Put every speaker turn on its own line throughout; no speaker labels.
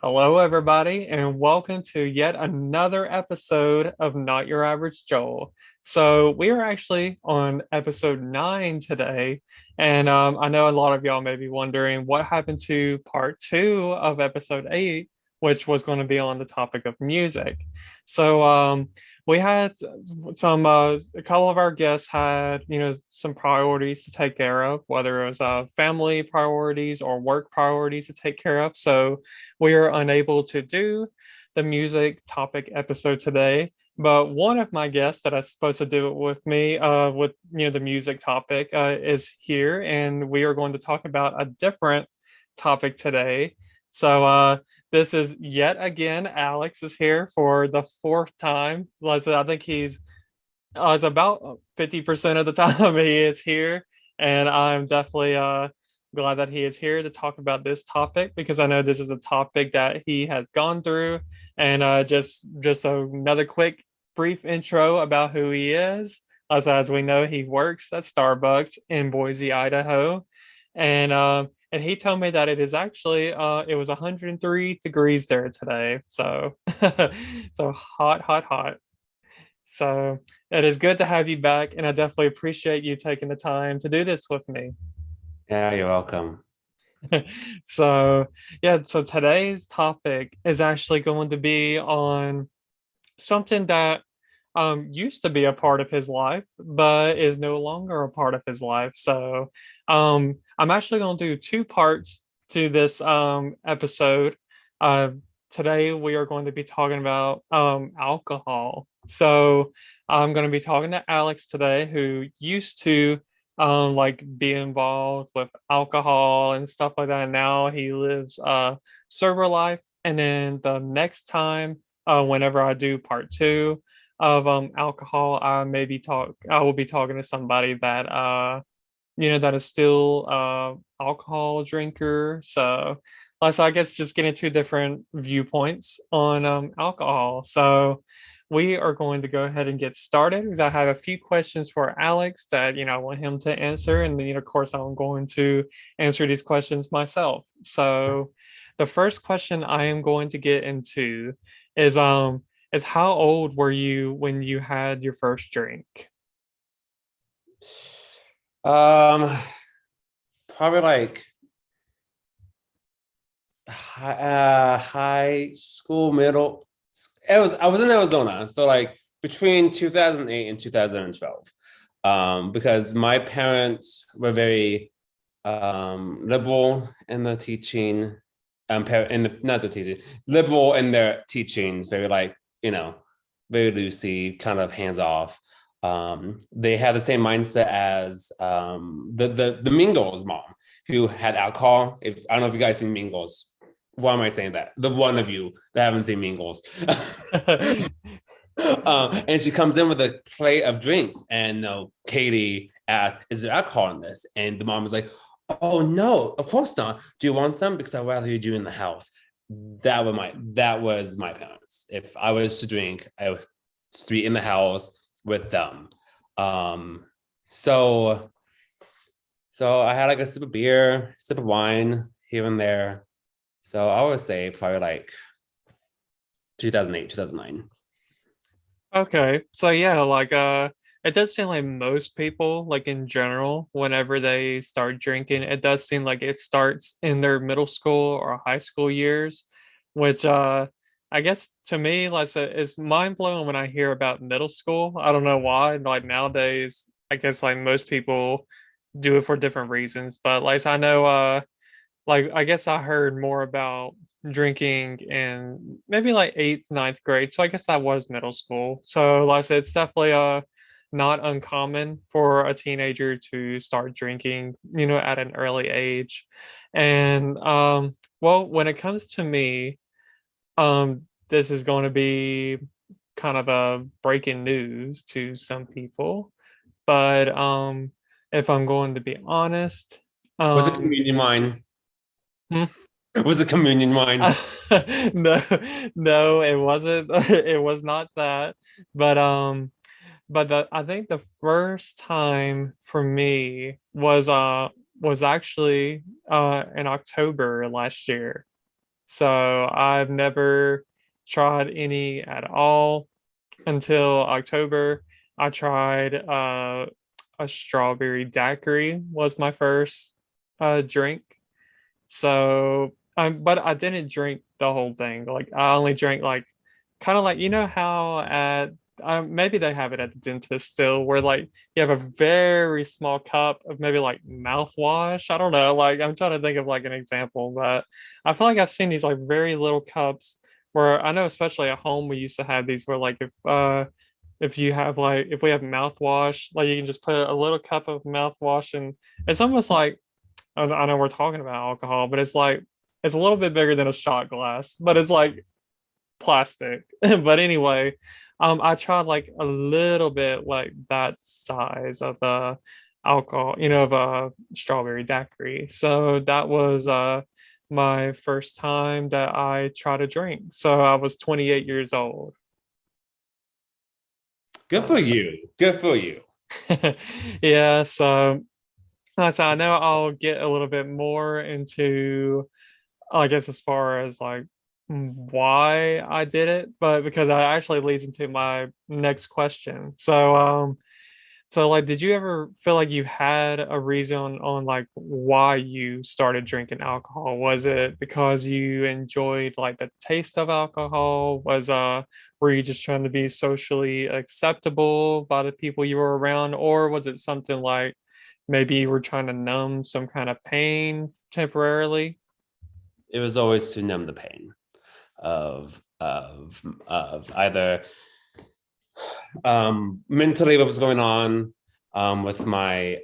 Hello, everybody, and welcome to yet another episode of Not Your Average Joel. So, we are actually on episode 9 today, and I know a lot of y'all may be wondering what happened to part 2 of episode 8, which was going to be on the topic of music. So, we had a couple of our guests had, some priorities to take care of, whether it was family priorities or work priorities to take care of. So, we are unable to do the music topic episode today, but one of my guests that I was supposed to do it with me, with the music topic, is here, and we are going to talk about a different topic today. So this is yet again Alex is here for the fourth time. I think he's it's about 50% of the time he is here, and I'm definitely glad that he is here to talk about this topic because I know this is a topic that he has gone through. And just another quick brief intro about who he is. As we know, he works at Starbucks in Boise, Idaho, and he told me that it is actually it was 103 degrees there today, so so hot, hot, hot. So it is good to have you back, and I definitely appreciate you taking the time to do this with me.
Yeah, you're welcome.
So, yeah, so today's topic is actually going to be on something that used to be a part of his life, but is no longer a part of his life. So, I'm actually going to do two parts to this episode. Uh, Today, we are going to be talking about alcohol. So, I'm going to be talking to Alex today, who used to like be involved with alcohol and stuff like that. And now he lives a sober life. And then the next time, whenever I do part two of alcohol, I will be talking to somebody that that is still alcohol drinker. So I guess just getting two different viewpoints on alcohol. So we are going to go ahead and get started because I have a few questions for Alex that I want him to answer, and then of course I'm going to answer these questions myself. So the first question I am going to get into is is how old were you when you had your first drink?
Um, Probably like high school, middle. I was in Arizona, so like between 2008 and 2012. Because my parents were very liberal in the teaching, not the teaching, liberal in their teachings, very like, very loosey, kind of hands off. They had the same mindset as the Mingles mom, who had alcohol. If I don't know if you guys seen Mingles. Why am I saying that? The one of you that haven't seen Mingles. And she comes in with a plate of drinks, and Katie asks, "Is there alcohol in this?" And the mom was like, "Oh no, of course not. Do you want some? Because I'd rather you do in the house." That was my parents. If I was to drink, I would be in the house with them. Um, so so I had like a sip of beer, sip of wine here and there. So I would say probably like 2008, 2009.
Okay. So yeah, like it does seem like most people, like in general, whenever they start drinking, it does seem like it starts in their middle school or high school years, which I guess to me, like it's mind blowing when I hear about middle school. I don't know why. Like nowadays, I guess like most people do it for different reasons, but like I know like I guess I heard more about drinking in maybe like eighth, ninth grade. So I guess that was middle school. So like I said, it's definitely not uncommon for a teenager to start drinking, at an early age. And well, when it comes to me, this is going to be kind of a breaking news to some people. But if I'm going to be honest,
Was a
um
communion wine?
hmm,
Was a communion wine?
no, no, it wasn't. It was not that. But I think the first time for me was actually in October last year. So I've never tried any at all until October. I tried a strawberry daiquiri was my first drink. So but I didn't drink the whole thing. Like I only drank like kind of like you know how at maybe they have it at the dentist still where like you have a very small cup of maybe like mouthwash. I don't know. Like I'm trying to think of like an example, but I feel like I've seen these like very little cups where I know especially at home we used to have these where like if you have like if we have mouthwash, like you can just put a little cup of mouthwash and it's almost like I know we're talking about alcohol, but it's like it's a little bit bigger than a shot glass, but it's like plastic. But anyway, I tried like a little bit like that size of the alcohol, of a strawberry daiquiri. So that was my first time that I tried a drink. So I was 28 years old.
Good for you. Good for you.
Yeah, so I know I'll get a little bit more into I guess as far as like why I did it, but because that actually leads into my next question. So like did you ever feel like you had a reason on like why you started drinking alcohol? Was it because you enjoyed like the taste of alcohol? Were you just trying to be socially acceptable by the people you were around, or was it something like maybe you were trying to numb some kind of pain temporarily?
It was always to numb the pain of either mentally what was going on with my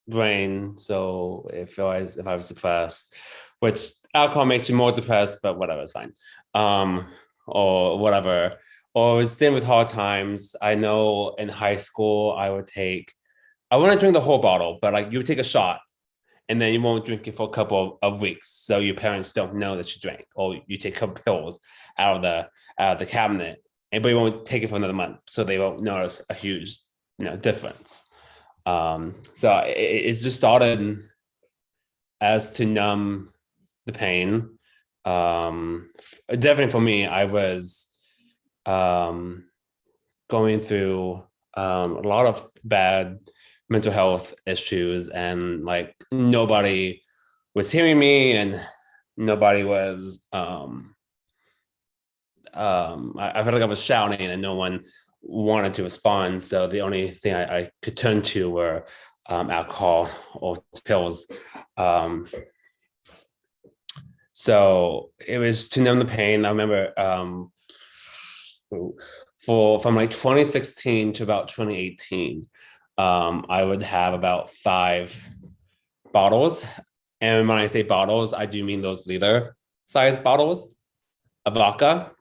brain. So if I was depressed, which alcohol makes you more depressed, but whatever, it's fine. Or whatever. Or I was dealing with hard times. I know in high school I wouldn't drink the whole bottle, but like you would take a shot and then you won't drink it for a couple of weeks. So your parents don't know that you drank, or you take a couple pills out of the cabinet, and but you won't take it for another month. So they won't notice a huge difference. So it's just started as to numb the pain. Definitely for me, I was um, going through a lot of bad mental health issues, and like nobody was hearing me, and nobody was. I felt like I was shouting, and no one wanted to respond. So the only thing I could turn to were alcohol or pills. Um, so it was to numb the pain. I remember for from like 2016 to about 2018, I would have about 5 bottles. And when I say bottles, I do mean those liter size bottles of vodka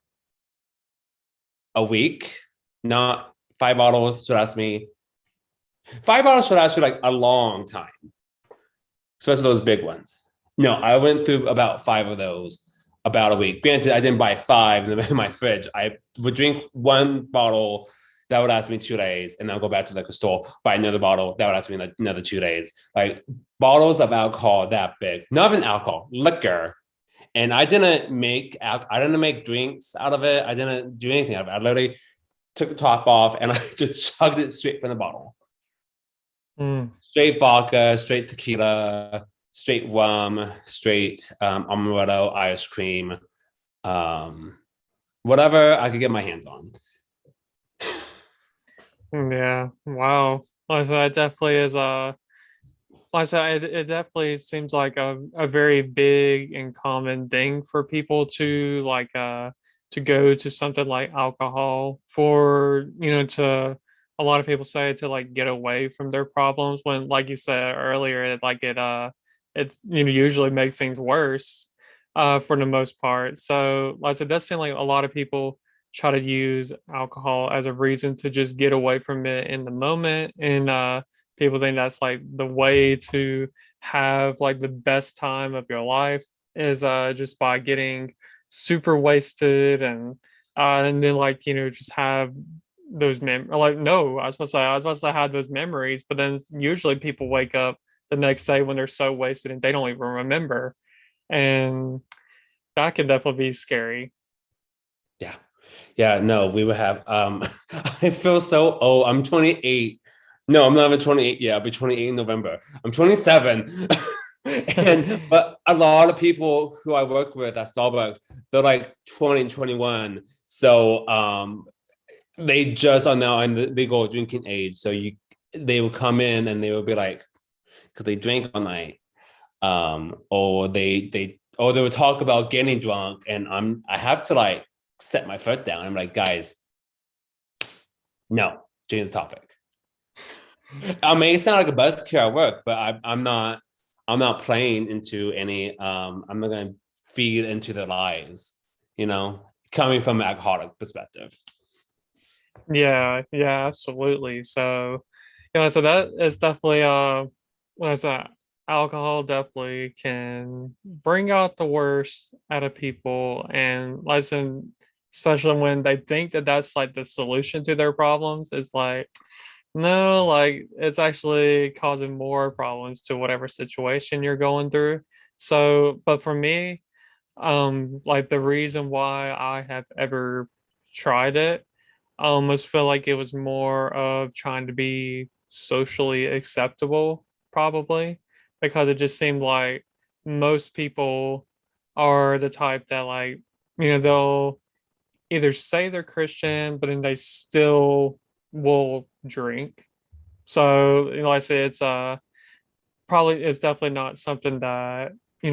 a week. Not 5 bottles should last me. 5 bottles should last you like a long time, especially those big ones. No, I went through about 5 of those about a week. Granted, I didn't buy 5 in my fridge. I would drink one bottle that would last me 2 days, and then I'll go back to like a store, buy another bottle that would last me like another 2 days. Like bottles of alcohol that big, not even alcohol, liquor. And I didn't make drinks out of it. I didn't do anything out of it. I literally took the top off and I just chugged it straight from the bottle.
Mm.
Straight vodka, straight tequila, straight rum, straight amaretto ice cream, um, whatever I could get my hands on.
Yeah, wow. Like, so that definitely is like I said, it definitely seems like a very big and common thing for people to go to something like alcohol for, to a lot of people say to like get away from their problems when like you said earlier, it's usually makes things worse for the most part. So like I said, it does seem like a lot of people try to use alcohol as a reason to just get away from it in the moment and people think that's like the way to have like the best time of your life is just by getting super wasted and then like just have those like no I was supposed to say have those memories but then usually people wake up the next day when they're so wasted and they don't even remember and that can definitely be scary.
Yeah. Yeah, no, we would have I feel so old. I'm 28. No, I'm not even 28 yet. I'll be 28 in November. I'm 27. And but a lot of people who I work with at Starbucks, they're like 20 and 21. So they just are now in the legal drinking age. So they will come in and they will be like, because they drink all night. Or they would talk about getting drunk, and I have to like set my foot down. I'm like, guys, no, change the topic. I may sound like a buzzkill at work, but I'm not playing into any I'm not gonna feed into the lies, coming from an alcoholic perspective.
Yeah, yeah, absolutely. So, so that is definitely what's that? Alcohol definitely can bring out the worst out of people, and listen, especially when they think that that's like the solution to their problems. It's like, no, like it's actually causing more problems to whatever situation you're going through. So, but for me, like the reason why I have ever tried it almost feel like it was more of trying to be socially acceptable, probably, because it just seemed like most people are the type that, like, they'll either say they're Christian, but then they still will drink. So, like I said, it's definitely not something that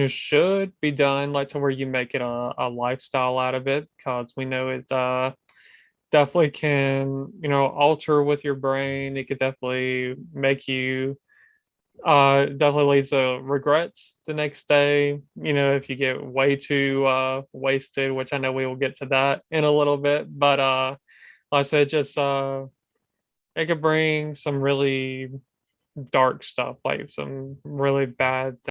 should be done, like to where you make it a lifestyle out of it, because we know it definitely can alter with your brain. It could definitely make you definitely leads to regrets the next day, if you get way too wasted, which I know we will get to that in a little bit. But like I said, just it could bring some really dark stuff, like some really bad